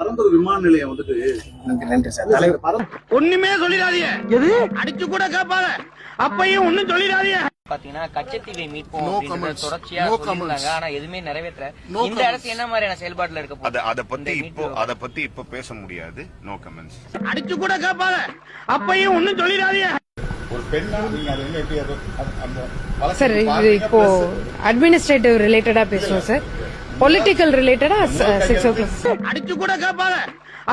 பரந்தூர் விமான நிலையம் வந்துட்டு நன்றி சார் தலைவர் ஒண்ணுமே சொல்லிடாதீங்க. எது அடிச்சு கூட கேட்பாங்க, அப்பையும் ஒண்ணும் சொல்லிடாதீங்க. பாத்தீங்கன்னா கச்சத்தீவை மீட்போம் அப்படின்ற தொடர்ச்சியா சொல்லிருந்தாங்க. ஆனா எதுவுமே நிறைவேற்ற இந்த அரசு என்ன மாதிரியான செயல்பாடுல இருக்க போகுது? அத பத்தி இப்ப பேச முடியாது. No comments. அடிச்சு கூட கேட்பாங்க, அப்பையும் ஒண்ணும் சொல்லிடாதீங்க. ஒரு பெண்ணா நீங்க அது என்ன எப்படி சார் இது இப்போ அட்மினிஸ்ட்ரேட்டிவ் ரிலேட்டடா பேசுவோம் சார். பொலிட்டிக்கல் ரிலேட்டடா 6 o'clock. அடிச்சு கூட கேட்பாங்க,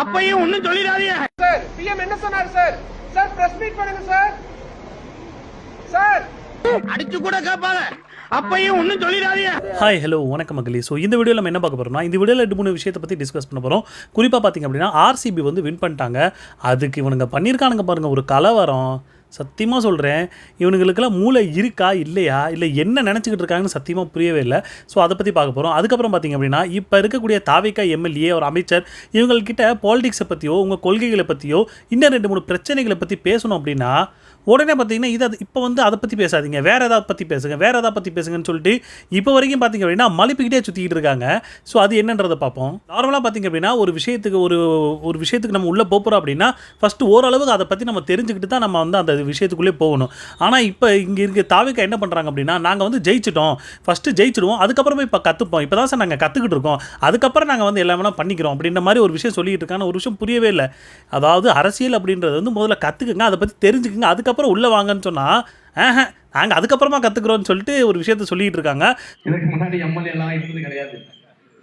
அப்பையும் ஒண்ணும் சொல்லிடாதீங்க. சார் பிஎம் என்ன சொன்னார் சார்? சார் பிரஸ் மீட் பண்ணுங்க சார். சார் அடிச்சு கூட கேட்பாங்க, அப்பையும் ஒன்றும் சொல்லிடாதீங்க. ஹாய் ஹலோ வணக்கம் மக்களே. ஸோ இந்த வீடியோவில் நம்ம என்ன பார்க்க போகிறோம்னா, இந்த வீடியோவில் 2-3 விஷயத்தை பற்றி டிஸ்கஸ் பண்ண போகிறோம். குறிப்பாக பார்த்திங்க அப்படின்னா ஆர்சிபி வந்து வின் பண்ணிட்டாங்க. அதுக்கு இவனுங்க பண்ணியிருக்கானுங்க பாருங்கள் ஒரு கலவரம். சத்தியமாக சொல்கிறேன், இவனுங்களுக்கெல்லாம் மூளை இருக்கா இல்லையா, இல்லை என்ன நினச்சிக்கிட்டு இருக்காங்கன்னு சத்தியமாக புரியவே இல்லை. ஸோ அதை பற்றி பார்க்க போகிறோம். அதுக்கப்புறம் பார்த்திங்க அப்படின்னா இப்போ இருக்கக்கூடிய தாவேகா எம்எல்ஏ ஒரு அமைச்சர் இவங்கள்கிட்ட பாலிடிக்ஸை பற்றியோ உங்கள் கொள்கைகளை பற்றியோ இன்னும் 2-3 பிரச்சனைகளை பற்றி பேசணும் அப்படின்னா உடனே பார்த்தீங்கன்னா இதை இப்போ வந்து அதை பற்றி பேசாதீங்க, வேறு ஏதாவது பற்றி பேசுங்க, வேறு ஏதாவது பற்றி பேசுங்கன்னு சொல்லிட்டு இப்போ வரைக்கும் பார்த்திங்க அப்படின்னா மலிப்பிக்கிட்டே சுற்றிக்கிட்டு இருக்காங்க. ஸோ அது என்னன்றதை பார்ப்போம். நார்மலாக பார்த்திங்க அப்படின்னா ஒரு விஷயத்துக்கு நம்ம உள்ளே போகிறோம் அப்படின்னா ஃபஸ்ட்டு ஓரளவுக்கு அதை பற்றி நம்ம தெரிஞ்சுக்கிட்டு தான் நம்ம வந்து அந்த விஷயத்துக்குள்ளே போகணும். ஆனால் இப்போ இங்கே இருக்க தாவேகா என்ன பண்ணுறாங்க அப்படின்னா, நாங்கள் வந்து ஜெயிச்சிட்டோம், ஃபஸ்ட்டு ஜெயிச்சிடுவோம், அதுக்கப்புறமா இப்போ கற்றுப்போம், இப்போ தான் சார் நாங்கள் கற்றுக்கிட்டு இருக்கோம், அதுக்கப்புறம் நாங்கள் வந்து எல்லாமே பண்ணிக்கிறோம் அப்படின்ற மாதிரி ஒரு விஷயம் சொல்லிகிட்டு இருக்காங்க. ஒரு விஷயம் புரியவே இல்லை. அதாவது அரசியல் அப்படின்றது வந்து முதல்ல கற்றுக்குங்க, அதை பற்றி தெரிஞ்சுக்குங்க, அதுக்கப்புறம் உள்ளே வாங்கன்னு சொன்னால் நாங்கள் அதுக்கப்புறமா கற்றுக்குறோன்னு சொல்லிட்டு ஒரு விஷயத்த சொல்லிகிட்டு இருக்காங்க. இதுக்கு முன்னாடி எம்எல்ஏ எல்லாம் இருந்தது கிடையாது.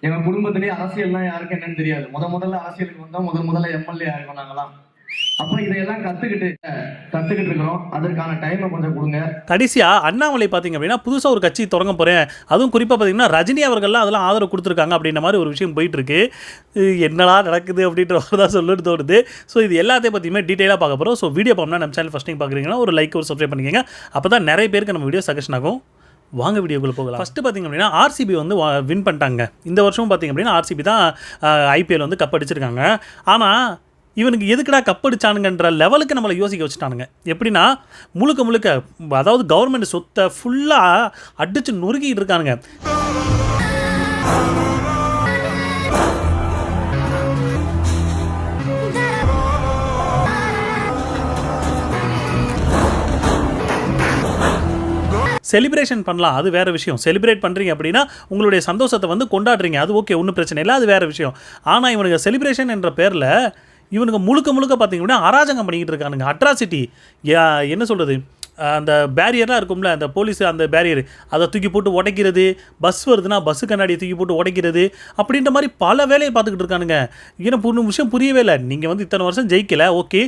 எங்க குடும்பத்திலேயே அரசியல்லாம் யாருக்கு என்னன்னு தெரியாது. முதல்ல அரசியலுக்கு வந்தோம், முதல்ல எம்எல்ஏ ஆயிருக்கோம் நாங்களாம். அப்ப இதையெல்லாம் கத்துக்கிட்டு இருக்கிறோம். அதற்கான டைமை கொஞ்சம் கொடுங்க. கடைசியா அண்ணாமலை பார்த்தீங்க அப்படின்னா புதுசாக ஒரு கட்சி தொடங்க போகிறேன், அதுவும் குறிப்பாக பார்த்தீங்கன்னா ரஜினி அவர்கள்லாம் அதெல்லாம் ஆதரவு கொடுத்துருக்காங்க அப்படின்ற மாதிரி ஒரு விஷயம் போயிட்டு இருக்கு. என்னடா நடக்குது அப்படின்ற மாதிரி தான் சொல்லிட்டு தோணுது. ஸோ இது எல்லாத்தையும் பற்றியுமே டீட்டெயிலாக பார்க்க போகிறோம். ஸோ வீடியோ பார்க்கணும்னா நம்ம சேனல் ஃபஸ்ட் டைம் பார்க்குறீங்கன்னா ஒரு லைக் ஒரு சப்ஸ்கிரைப் பண்ணிக்கங்க. அப்போ தான் நிறைய பேருக்கு நம்ம வீடியோ சஜஷன் ஆகும். வாங்க வீடியோக்குள்ளே போகலாம். ஃபஸ்ட்டு பார்த்திங்க அப்படின்னா ஆர்சிபி வந்து வின் பண்ணிட்டாங்க. இந்த வருஷம் பார்த்திங்க அப்படின்னா ஆர்சிபி தான் ஐபிஎல் வந்து கப் அடிச்சிருக்காங்க. ஆனால் இவனுக்கு எதுக்குடா கப்படிச்சானுங்கன்ற லெவலுக்கு நம்மளை யோசிக்க வச்சுட்டானுங்க. எப்படின்னா முழுக்க அதாவது கவர்மெண்ட் சொத்தை ஃபுல்லாக அடித்து நொறுக்கிட்டு இருக்கானுங்க. செலிப்ரேஷன் பண்ணலாம், அது வேறு விஷயம். செலிப்ரேட் பண்ணுறீங்க அப்படின்னா உங்களுடைய சந்தோஷத்தை வந்து கொண்டாடுறீங்க, அது ஓகே, ஒன்றும் பிரச்சனை இல்லை, அது வேறு விஷயம். ஆனால் இவனுக்கு செலிப்ரேஷன் என்ற பேரில் இவனுக்கு முழுக்க பார்த்திங்கன்னா அராஜகம் பண்ணிக்கிட்டு இருக்கானுங்க. அட்ராசிட்டி என்ன சொல்கிறது, அந்த பேரியர்லாம் இருக்கும்ல, அந்த போலீஸ் அந்த பேரியர் அதை தூக்கி போட்டு உடைக்கிறது, பஸ் வருதுன்னா பஸ்ஸு கண்ணாடியை தூக்கி போட்டு உடைக்கிறது, அப்படின்ற மாதிரி பல வேலையை பார்த்துக்கிட்டு இருக்கானுங்க. ஏன்னா விஷயம் புரியவே இல்லை. நீங்கள் வந்து இத்தனை வருஷம் ஜெயிக்கலை, ஓகே,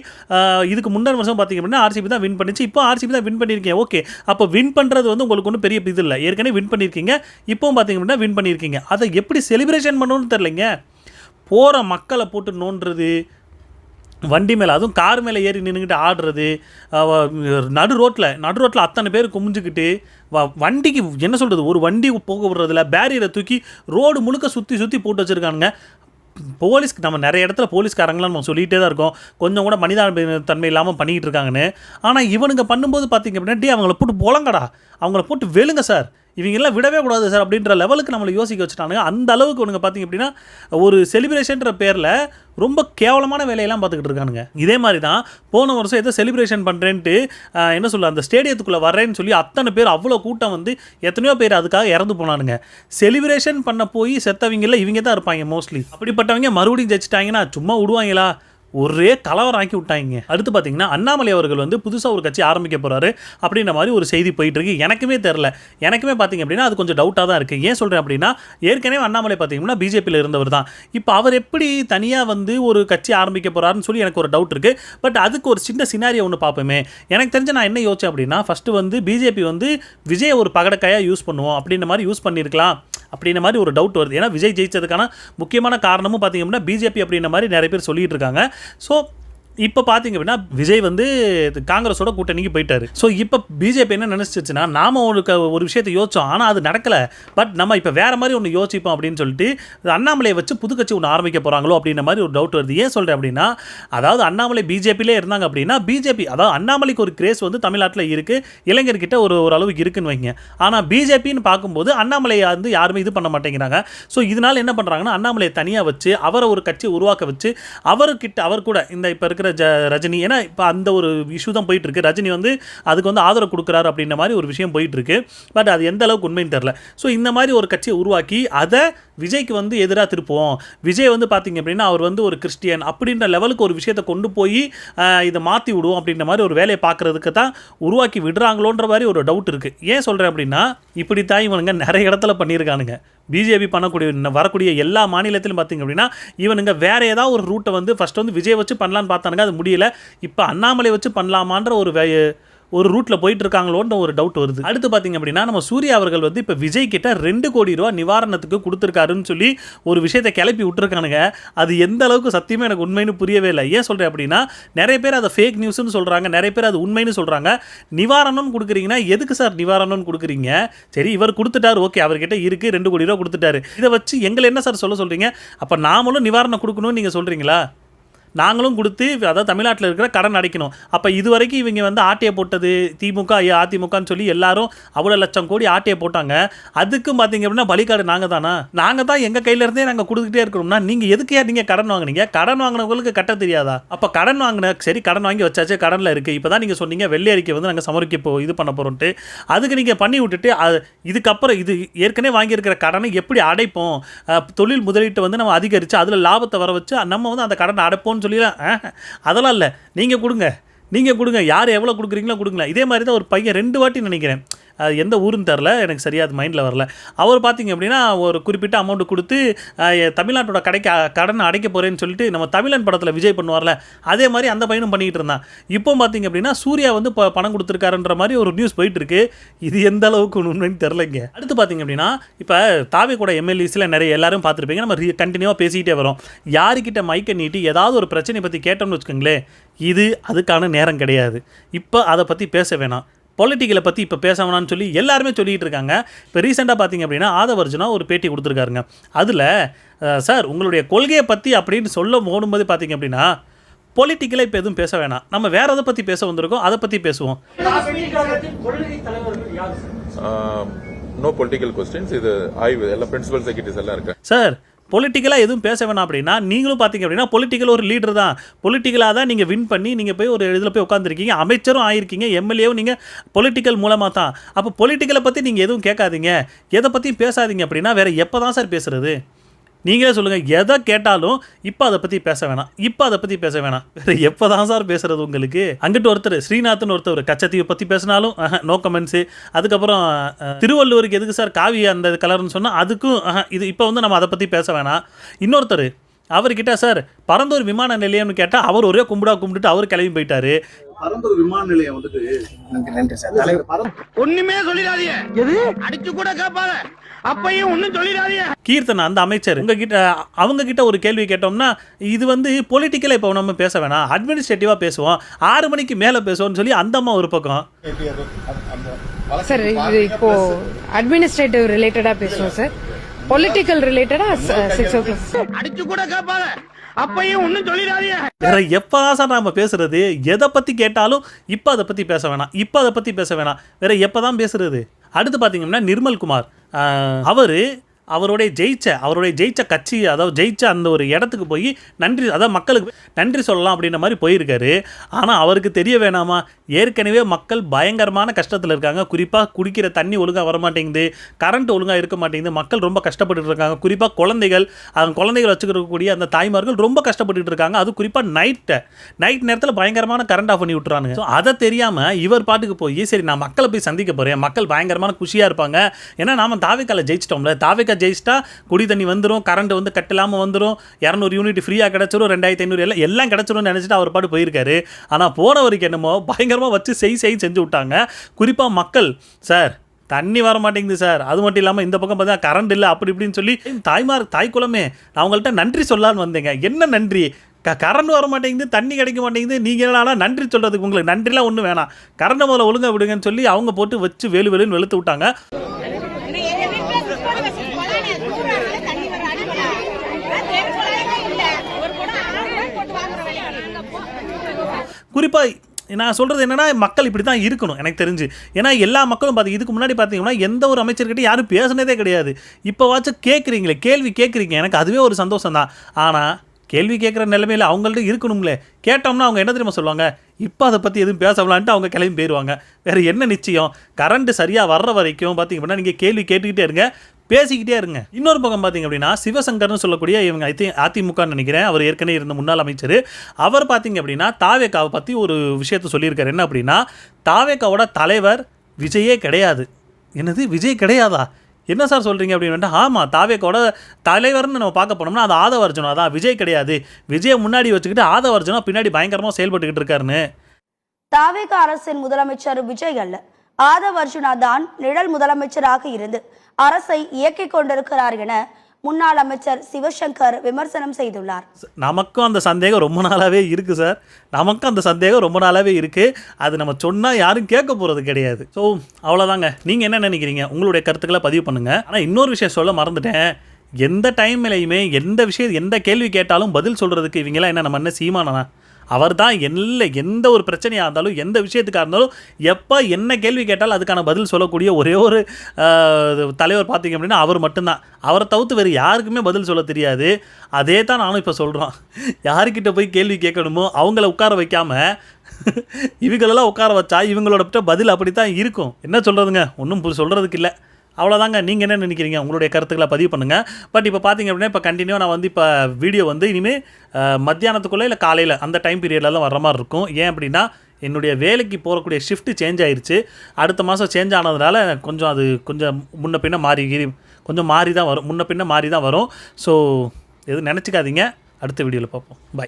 இதுக்கு முன்னாடி வருஷம் பார்த்திங்க அப்படின்னா ஆர்சிபி தான் வின் பண்ணிச்சு, இப்போ ஆர்சிபி தான் வின் பண்ணியிருக்கீங்க, ஓகே. அப்போ வின் பண்ணுறது வந்து உங்களுக்கு ஒன்றும் பெரிய இது இல்லை, ஏற்கனவே வின் பண்ணியிருக்கீங்க, இப்போவும் பார்த்திங்க அப்படின்னா வின் பண்ணியிருக்கீங்க. அதை எப்படி செலிப்ரேஷன் பண்ணணும்னு தெரிலைங்க. போகிற மக்களை போட்டு நோண்டுறது, வண்டி மேலே அதுவும் கார் மேலே ஏறி நின்றுக்கிட்டு ஆடுறது, நடு ரோட்டில் அத்தனை பேர் குமிஞ்சிக்கிட்டு வண்டிக்கு என்ன சொல்கிறது, ஒரு வண்டி போக விடுறதில்ல, பேரியரை தூக்கி ரோடு முழுக்க சுற்றி போட்டு வச்சுருக்கானுங்க. போலீஸ்க்கு நம்ம நிறைய இடத்துல போலீஸ்காரங்களாம் நம்ம சொல்லிகிட்டே தான் இருக்கோம், கொஞ்சம் கூட மனிதாபித்தன்மை இல்லாமல் பண்ணிக்கிட்டு இருக்காங்கன்னு. ஆனால் இவனுங்க பண்ணும்போது பார்த்திங்க அப்படின்னா அவங்கள போட்டு போலங்கடா, அவங்கள போட்டு வெளுங்க சார், இவங்கெல்லாம் விடவே கூடாது சார் அப்படின்ற லெவலுக்கு நம்மளை யோசிக்க வச்சுட்டானுங்க. அந்த அளவுக்கு இவனுங்க பார்த்திங்க அப்படின்னா ஒரு செலிப்ரேஷன்ற பேரில் ரொம்ப கேவலமான வேலையெல்லாம் பார்த்துக்கிட்டு இருக்கானுங்க. இதே மாதிரி தான் போன வருஷம் ஏதோ செலிப்ரேஷன் பண்ணுறேன்ட்டு என்ன சொல்ல அந்த ஸ்டேடியத்துக்குள்ளே வரேன்னு சொல்லி அத்தனை பேர், அவ்வளோ கூட்டம் வந்து எத்தனையோ பேர் அதுக்காக இறந்து போனானுங்க. செலிப்ரேஷன் பண்ண போய் செத்தவங்களில் இவங்க தான் இருப்பாங்க மோஸ்ட்லி. அப்படிப்பட்டவங்க மறுபடியும் ஜெயிச்சிட்டாங்கன்னா சும்மா விடுவாங்களா, ஒரே கலவரம் ஆக்கி விட்டாங்க. அடுத்து பார்த்தீங்கன்னா அண்ணாமலை அவர்கள் வந்து புதுசாக ஒரு கட்சி ஆரம்பிக்க போகிறாரு அப்படின்ற மாதிரி ஒரு செய்தி போயிட்டு இருக்கு. எனக்குமே பார்த்திங்க அப்படின்னா அது கொஞ்சம் டவுட்டாக தான் இருக்குது. ஏன் சொல்கிறேன் அப்படின்னா, ஏற்கனவே அண்ணாமலை பார்த்திங்கன்னா பிஜேபியில் இருந்தவர் தான். இப்போ அவர் எப்படி தனியாக வந்து ஒரு கட்சி ஆரம்பிக்க போகிறாருன்னு சொல்லி எனக்கு ஒரு டவுட் இருக்குது. பட் அதுக்கு ஒரு சின்ன சினாரியோ ஒன்று பார்ப்போமே. எனக்கு தெரிஞ்ச நான் என்ன யோசிச்சேன் அப்படின்னா, ஃபஸ்ட்டு வந்து பிஜேபி வந்து விஜய் ஒரு பகடக்காயாக யூஸ் பண்ணுவோம் அப்படின்ற மாதிரி யூஸ் பண்ணியிருக்கலாம் அப்படின்ற மாதிரி ஒரு டவுட் வருது. ஏன்னா விஜய் ஜெயிச்சதுக்கான முக்கியமான காரணமும் பார்த்திங்க அப்படின்னா பிஜேபி அப்படின்ற மாதிரி நிறைய பேர் சொல்லிகிட்டு இருக்காங்க. ஸோ இப்போ பார்த்தீங்க அப்படின்னா விஜய் வந்து காங்கிரஸோட கூட்டணிக்கு போயிட்டாரு. ஸோ இப்போ பிஜேபி என்ன நினச்சிச்சுன்னா நாம ஒரு விஷயத்தை யோசிச்சோம், ஆனால் அது நடக்கலை, பட் நம்ம இப்போ வேற மாதிரி ஒன்று யோசிப்போம் அப்படின்னு சொல்லிட்டு அண்ணாமலையை வச்சு புதுக்கட்சி ஒன்று ஆரம்பிக்க போகிறாங்களோ அப்படின்ற மாதிரி ஒரு டவுட் வருது. ஏன் சொல்கிறேன் அப்படின்னா, அதாவது அண்ணாமலை பிஜேபியிலே இருந்தாங்க அப்படின்னா பிஜேபி, அதாவது அண்ணாமலைக்கு ஒரு கிரேஸ் வந்து தமிழ்நாட்டில் இருக்குது, இளைஞர்கிட்ட ஒரு அளவுக்கு இருக்குன்னு வைங்க. ஆனால் பிஜேபின்னு பார்க்கும்போது அண்ணாமலையை வந்து யாருமே இது பண்ண மாட்டேங்கிறாங்க. ஸோ இதனால் என்ன பண்ணுறாங்கன்னா அண்ணாமலையை தனியாக வச்சு அவரை ஒரு கட்சியை உருவாக்க வச்சு அவர் கூட இந்த இப்போ இருக்கிற ரஜினி, ஏன்னா இப்போ அந்த ஒரு இஷ்யூ தான் போயிட்டு இருக்கு, ரஜினி வந்து அதுக்கு வந்து ஆதரவு கொடுக்குறாரு அப்படின்ற மாதிரி ஒரு விஷயம் போயிட்டு இருக்கு. பட் அது எந்த அளவுக்கு உண்மைன்னு தெரியல. ஸோ இந்த மாதிரி ஒரு கட்சியை உருவாக்கி அதை விஜய்க்கு வந்து எதிராக திருப்புவோம், விஜய் வந்து பார்த்தீங்க அப்படின்னா அவர் வந்து ஒரு கிறிஸ்டியன் அப்படின்ற லெவலுக்கு ஒரு விஷயத்தை கொண்டு போய் இதை மாற்றி விடுவோம் அப்படின்ற மாதிரி ஒரு வேலையை பார்க்குறதுக்கு தான் உருவாக்கி விடுறாங்களோன்ற மாதிரி ஒரு டவுட் இருக்குது. ஏன் சொல்கிறேன் அப்படின்னா, இப்படி தான் இவனுங்க நிறைய இடத்துல பண்ணியிருக்கானுங்க. பிஜேபி பண்ணக்கூடிய வரக்கூடிய எல்லா மாநிலத்திலும் பார்த்திங்க அப்படின்னா இவனுங்க வேறு ஏதாவது ஒரு ரூட்டை வந்து ஃபஸ்ட்டு வந்து விஜய் வச்சு பண்ணலான்னு பார்த்தானுங்க, அது முடியல. இப்போ அண்ணாமலை வச்சு பண்ணலாமான்ற ஒரு ரூட்டில் போயிட்டு இருக்காங்களோன்ற ஒரு டவுட் வருது. அடுத்து பார்த்திங்க அப்படின்னா நம்ம சூர்யா அவர்கள் வந்து இப்போ விஜய் கிட்ட 2 கோடி ரூபா நிவாரணத்துக்கு கொடுத்துருக்காருன்னு சொல்லி ஒரு விஷயத்தை கிளப்பி விட்டுருக்கானுங்க. அது எந்த அளவுக்கு சத்தியமே எனக்கு உண்மைன்னு புரியவே இல்லை. ஏன் சொல்கிறேன் அப்படின்னா, நிறைய பேர் அதை ஃபேக் நியூஸ்னு சொல்கிறாங்க, நிறைய பேர் அது உண்மைன்னு சொல்கிறாங்க. நிவாரணம்னு கொடுக்குறீங்கன்னா எதுக்கு சார் நிவாரணம்னு கொடுக்குறீங்க? சரி, இவர் கொடுத்துட்டாரு, ஓகே, அவர்கிட்ட இருக்குது 2 கோடி ரூபா கொடுத்துட்டாரு, இதை வச்சு எங்களை என்ன சார் சொல்கிறீங்க? அப்போ நாமளும் நிவாரணம் கொடுக்கணும்னு நீங்கள் சொல்கிறீங்களா? நாங்களும் கொடுத்து அதாவது தமிழ்நாட்டில் இருக்கிற கடன் அடைக்கணும். அப்போ இது வரைக்கும் இவங்க வந்து ஆட்டையை போட்டது திமுக அதிமுகன்னு சொல்லி எல்லாரும் அவ்வளோ லட்சம் கோடி ஆட்டையை போட்டாங்க. அதுக்கும் பார்த்தீங்க அப்படின்னா பலிகாடு நாங்கள் தானா? நாங்கள் தான் எங்கள் கையிலேருந்தே நாங்கள் கொடுத்துக்கிட்டே இருக்கிறோம்னா நீங்கள் எதுக்கே நீங்கள் கடன் வாங்கினீங்க? கடன் வாங்கினவங்களுக்கு கட்ட தெரியாதா? அப்போ கடன் வாங்கின சரி, கடன் வாங்கி வச்சாச்சு, கடனில் இருக்குது. இப்போ தான் நீங்கள் சொன்னீங்க வெள்ளை அறிக்கை வந்து நாங்கள் சமர்ப்பிக்க இது பண்ண போகிறோன்ட்டு. அதுக்கு நீங்கள் பண்ணி விட்டுட்டு இதுக்கப்புறம் இது ஏற்கனவே வாங்கியிருக்கிற கடனை எப்படி அடைப்போம், தொழில் முதலீட்டை வந்து நம்ம அதிகரித்து அதில் லாபத்தை வர வச்சு நம்ம வந்து அந்த கடனை அடைப்போம் சொல்லிடலாம். அதெல்லாம் இல்லை, நீங்கள் கொடுங்க, யார் எவ்வளோ கொடுக்குறீங்களோ கொடுங்களேன். இதே மாதிரி தான் ஒரு பையன் 2 வாட்டி நினைக்கிறேன், அது எந்த ஊருன்னு தெரில, எனக்கு சரியாக அது மைண்டில் வரல. அவர் பார்த்திங்க அப்படின்னா ஒரு குறிப்பிட்ட அமௌண்ட்டு கொடுத்து தமிழ்நாட்டோட கடனை அடைக்க போகிறேன்னு சொல்லிட்டு நம்ம தமிழன் படத்தில் விஜய் பண்ணுவார்ல, அதே மாதிரி அந்த பையனும் பண்ணிக்கிட்டு இருந்தான். இப்போ பார்த்திங்க அப்படின்னா சூர்யா வந்து பணம் கொடுத்துருக்காருன்ற மாதிரி ஒரு நியூஸ் போயிட்டுருக்கு. இது எந்த அளவுக்கு உண்மைன்னு தெரிலங்க. அடுத்து பார்த்திங்க அப்படின்னா இப்போ தாவே கூட எம்எல்ஏஸில் நிறைய எல்லாரும் பார்த்துருப்பீங்க, நம்ம கண்டினியூவாக பேசிக்கிட்டே வரோம். யாருக்கிட்ட மைக்கை நீட்டி ஏதாவது ஒரு பிரச்சனையை பற்றி கேட்டோம்னு வச்சுக்கோங்களேன், இது அதுக்கான நேரம் கிடையாது. இப்போ அதை பற்றி பேச வேணாம், பொலிட்டிக்கலை பற்றி இப்போ பேச வேணாம்னு சொல்லி எல்லாருமே சொல்லிகிட்டு இருக்காங்க. இப்போ ரீசெண்டாக பார்த்திங்க அப்படின்னா ஆதவர்ஜுனா ஒரு பேட்டி கொடுத்துருக்காருங்க. அதில் சார் உங்களுடைய கொள்கையை பற்றி அப்படின்னு சொல்ல போகும்போது பார்த்திங்க அப்படின்னா பொலிட்டிக்கலை இப்போ எதுவும் பேச வேணாம், நம்ம வேறு எதை பற்றி பேச வந்திருக்கோம் அதை பற்றி பேசுவோம். நோ பொலிட்டிக்கல் கொஸ்டின்ஸ், இது ஆய்வு எல்லாம் பிரின்சிபல் செக்ரட்டரிஸ் எல்லாம் இருக்கு சார். பொலிட்டிக்கலாக எதுவும் பேச வேணாம் அப்படின்னா நீங்களும் பார்த்தீங்க அப்படின்னா பொலிட்டிக்கல் ஒரு லீடர் தான், பொலிட்டிக்கலாக தான் நீங்கள் வின் பண்ணி நீங்கள் போய் ஒரு இதில் போய் உட்காந்துருக்கீங்க, அமைச்சரும் ஆயிருக்கீங்க, எம்எல்ஏவும் நீங்கள் பொலிட்டிக்கல் மூலமாக தான். அப்போ பொலிட்டிக்கலை பற்றி நீங்கள் எதுவும் கேட்காதீங்க, எதை பற்றியும் பேசாதீங்க அப்படின்னா வேறு எப்போ தான் சார் பேசுகிறது? நீங்களே சொல்லுங்கள். எதை கேட்டாலும் இப்போ அதை பற்றி பேச வேணாம், வேறு எப்போ தான் சார் பேசுகிறது உங்களுக்கு? அங்கிட்டு ஒருத்தர் ஸ்ரீநாத்னு ஒருத்தர் கச்சத்தீவை பற்றி பேசினாலும் நோ கமெண்ட்ஸு. அதுக்கப்புறம் திருவள்ளுவருக்கு எதுக்கு சார் காவி அந்த கலர்னு சொன்னால் அதுக்கும் இது இப்போ வந்து நம்ம அதை பற்றி பேச வேணாம். இன்னொருத்தர் அவர்கிட்ட சார் பரந்தூர் விமான நிலையம்னு கேட்டால் அவர் ஒரே கும்பிட்டுட்டு அவர் கிளம்பி போயிட்டாரு. பரந்தூர் விமான நிலையம் வந்துட்டு நன்றி சார் தலைவர் ஒண்ணுமே சொல்லிடாதீங்க, எது அடிச்சு கூட கேட்பாங்க, அப்பையும் ஒன்னும் சொல்லிடாதீங்க. கீர்த்தனா அந்த அமைச்சர் அவங்க கிட்ட ஒரு கேள்வி கேட்டோம்னா இது வந்து பொலிட்டிக்கலாக இப்போ நம்ம பேச வேணாம், அட்மினிஸ்ட்ரேட்டிவாக பேசுவோம், 6 மணிக்கு மேலே பேசுவோம்னு சொல்லி அந்த அம்மா ஒரு பக்கம். சார் இது இப்போ அட்மினிஸ்ட்ரேட்டிவ் ரிலேட்டடாக பேசுவோம் சார், பொலிட்டிக்கல் ரிலேட்டடாக 6 o'clock அடிச்சு கூட கேட்பாங்க, அப்பையும் ஒன்னும் சொல்லிடாதீங்க. வேற எப்பதான் சார் நாம பேசுறது? எதை பற்றி கேட்டாலும் இப்போ அதை பற்றி பேச வேணாம், வேற எப்போ தான் பேசுறது? அடுத்து பார்த்தீங்கன்னா நிர்மல்குமார் அவருடைய ஜெயிச்ச கட்சி, அதாவது ஜெயிச்ச அந்த ஒரு இடத்துக்கு போய் நன்றி, அதாவது மக்களுக்கு நன்றி சொல்லலாம் அப்படின்ற மாதிரி போயிருக்காரு. ஆனால் அவருக்கு தெரிய வேணாமா, ஏற்கனவே மக்கள் பயங்கரமான கஷ்டத்தில் இருக்காங்க. குறிப்பாக குடிக்கிற தண்ணி ஒழுங்காக வரமாட்டேங்குது, கரண்ட் ஒழுங்காக இருக்க மாட்டேங்குது, மக்கள் ரொம்ப கஷ்டப்பட்டு இருக்காங்க. குறிப்பாக குழந்தைகள் வச்சுக்கக்கூடிய அந்த தாய்மார்கள் ரொம்ப கஷ்டப்பட்டு இருக்காங்க. அது குறிப்பாக நைட் நேரத்தில் பயங்கரமான கரண்ட் ஆஃப் பண்ணி விட்டுறாங்க. ஸோ அதை தெரியாமல் இவர் பாட்டுக்கு போய் சரி நான் மக்களை போய் சந்திக்க போகிறேன், மக்கள் பயங்கரமான குஷியாக இருப்பாங்க, ஏன்னா நாம தாவேக்கால ஜெயிச்சிட்டோம்ல, தாவேக்கா ஜெயிச்சிட்டா குடி தண்ணி வந்துடும், கரண்ட் வந்து கட்டலாமல் வந்துடும், 200 யூனிட் ஃப்ரீயாக கிடச்சிரும், 2500 எல்லாம் கிடச்சிரும்னு நினச்சிட்டு அவர் பாட்டு போயிருக்காரு. ஆனால் போனவருக்கு என்னமோ பயங்கரமாக வச்சு செஞ்சு விட்டாங்க. குறிப்பாக மக்கள் சார் தண்ணி வர மாட்டேங்குது சார், அது மட்டும் இல்லாமல் இந்த பக்கம் பார்த்தா கரண்ட் இல்லை அப்படி இப்படின்னு சொல்லி தாய் குலமே நான் அவங்கள்ட்ட நன்றி சொல்லலான்னு வந்தேங்க. என்ன நன்றி? கரண்ட் வர மாட்டேங்குது, தண்ணி கிடைக்க மாட்டேங்குது, நீங்கள் என்னன்னா நன்றி சொல்கிறதுக்கு உங்களுக்கு நன்றிலாம் ஒன்றும் வேணாம், கரண்ட்டை முதல்ல ஒழுங்காக விடுங்கன்னு சொல்லி அவங்க போட்டு வச்சு வெளுன்னு வெளுத்து விட்டாங்க. குறிப்பாக நான் சொல்கிறது என்னென்னா, மக்கள் இப்படி தான் இருக்கணும் எனக்கு தெரிஞ்சு. ஏன்னா எல்லா மக்களும் இதுக்கு முன்னாடி பார்த்தீங்கன்னா எந்த ஒரு அமைச்சர்கிட்ட யாரும் பேசுனதே கிடையாது. இப்போவாச்சும் கேட்குறீங்களே, கேள்வி கேட்குறீங்க, எனக்கு அதுவே ஒரு சந்தோஷம் தான். ஆனால் கேள்வி கேட்குற நிலைமையில் அவங்கள்ட்ட இருக்கணும்லே. கேட்டோம்னா அவங்க என்ன தெரியுமா சொல்லுவாங்க, இப்போ அதை பற்றி எதுவும் பேசலான்ட்டு அவங்க கிளம்பி போயிடுவாங்க. வேறு என்ன நிச்சயம்? கரண்ட்டு சரியாக வர்ற வரைக்கும் பார்த்திங்க அப்படின்னா நீங்கள் கேள்வி கேட்டுக்கிட்டே இருங்க, பேசிக்கிட்டே இருங்க. இன்னொரு பக்கம் பார்த்திங்க அப்படின்னா சிவசங்கர்னு சொல்லக்கூடிய இவங்க அதிமுகன்னு நினைக்கிறேன், அவர் ஏற்கனவே இருந்த முன்னாள் அமைச்சர். அவர் பார்த்திங்க அப்படின்னா தாவேகாவை பற்றி ஒரு விஷயத்த சொல்லியிருக்காரு. என்ன அப்படின்னா, தாவேகாவோட தலைவர் விஜயே கிடையாது. என்னது, விஜய் கிடையாதா? என்ன சார் சொல்கிறீங்க அப்படின்னு. ஆமாம், தாவேகாவோட தலைவர்னு நம்ம பார்க்க போனோம்னா அது ஆதவ அர்ஜுனா தான், விஜய் கிடையாது. விஜயை முன்னாடி வச்சுக்கிட்டு ஆதவ அர்ஜுனா பின்னாடி பயங்கரமாக செயல்பட்டுக்கிட்டு இருக்காருன்னு. தாவேகா அரசின் முதலமைச்சர் விஜய் அல்ல, ஆதவ அர்ஜுனா தான் நிழல் முதலமைச்சராக இருந்து அரசை இயக்கிக் கொண்டிருக்கிறார் என முன்னாள் அமைச்சர் சிவசங்கர் விமர்சனம் செய்துள்ளார். நமக்கும் அந்த சந்தேகம் ரொம்ப நாளாகவே இருக்குது சார், நமக்கும் அந்த சந்தேகம் ரொம்ப நாளாகவே இருக்குது. அது நம்ம சொன்னால் யாரும் கேட்க போகிறது கிடையாது. ஸோ அவ்வளோதாங்க. நீங்கள் என்ன நினைக்கிறீங்க? உங்களுடைய கருத்துக்களை பதிவு பண்ணுங்கள். ஆனால் இன்னொரு விஷயம் சொல்ல மறந்துட்டேன், எந்த டைம்லையுமே எந்த கேள்வி கேட்டாலும் பதில் சொல்கிறதுக்கு இவங்கெல்லாம் நம்ம என்ன சீமானா? அவர் தான் எந்த ஒரு பிரச்சனையாக இருந்தாலும், எந்த விஷயத்துக்காக இருந்தாலும், எப்போ என்ன கேள்வி கேட்டாலும் அதுக்கான பதில் சொல்லக்கூடிய ஒரே ஒரு தலைவர் பார்த்திங்க அப்படின்னா அவர் மட்டும்தான். அவரை தவிர்த்து வேறு யாருக்குமே பதில் சொல்ல தெரியாது. அதே தான் நானும் இப்போ சொல்கிறோம். யாருக்கிட்ட போய் கேள்வி கேட்கணுமோ அவங்கள உட்கார வைக்காமல் இவங்களெல்லாம் உட்கார வச்சா இவங்களோட பதில் அப்படி தான் இருக்கும். என்ன சொல்கிறதுங்க, ஒன்றும் சொல்கிறதுக்கு இல்லை. அவ்வளோதாங்க. நீங்கள் என்ன நினைக்கிறீங்க? உங்களுடைய கருத்துக்களை பதிவு பண்ணுங்கள். பட் இப்போ பார்த்திங்க அப்படின்னா இப்போ கண்டினியூவாக நான் இப்போ வீடியோ இனிமேல் மத்தியானத்துக்குள்ளே இல்லை காலையில் அந்த டைம் பீரியட்லலாம் வர்ற மாதிரி இருக்கும். ஏன் அப்படின்னா என்னுடைய வேலைக்கு போகக்கூடிய ஷிஃப்ட்டு சேஞ்ச் ஆயிடுச்சு. அடுத்த மாதம் சேஞ்ச் ஆனதுனால கொஞ்சம் முன்ன பின்ன மாறி தான் வரும். ஸோ எதுவும் நினச்சிக்காதீங்க. அடுத்த வீடியோவில் பார்ப்போம். பாய்.